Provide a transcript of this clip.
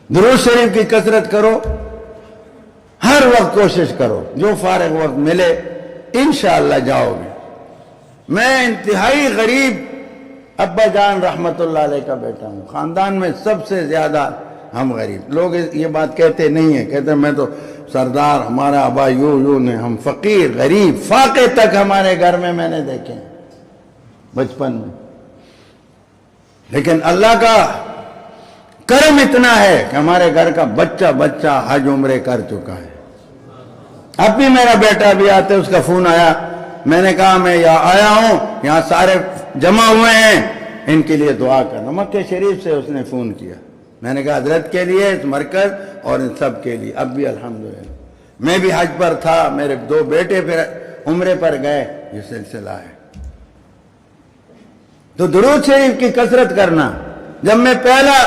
درود شریف کی کثرت کرو، ہر وقت کوشش کرو، جو فارغ وقت ملے انشاءاللہ جاؤ گے۔ میں انتہائی غریب ابا جان رحمت اللہ علیہ کا بیٹا ہوں، خاندان میں سب سے زیادہ ہم غریب لوگ۔ یہ بات کہتے نہیں ہیں، کہتے ہیں میں تو سردار، ہمارا ابا یوں نے، ہم فقیر غریب، فاقے تک ہمارے گھر میں نے دیکھے ہیں بچپن میں۔ لیکن اللہ کا کرم اتنا ہے کہ ہمارے گھر کا بچہ حج عمرے کر چکا ہے۔ اب بھی میرا بیٹا بھی آتے، اس کا فون آیا، میں نے کہا میں یہاں آیا ہوں، یہاں سارے جمع ہوئے ہیں، ان کے لیے دعا کرنا۔ مکہ شریف سے اس نے فون کیا، میں نے کہا حضرت کے لیے، اس مرکز اور ان سب کے لیے۔ اب بھی الحمدللہ میں بھی حج پر تھا، میرے 2 بیٹے پھر عمرے پر گئے، یہ سلسلہ ہے۔ تو درود شریف کی کثرت کرنا۔ جب میں پہلا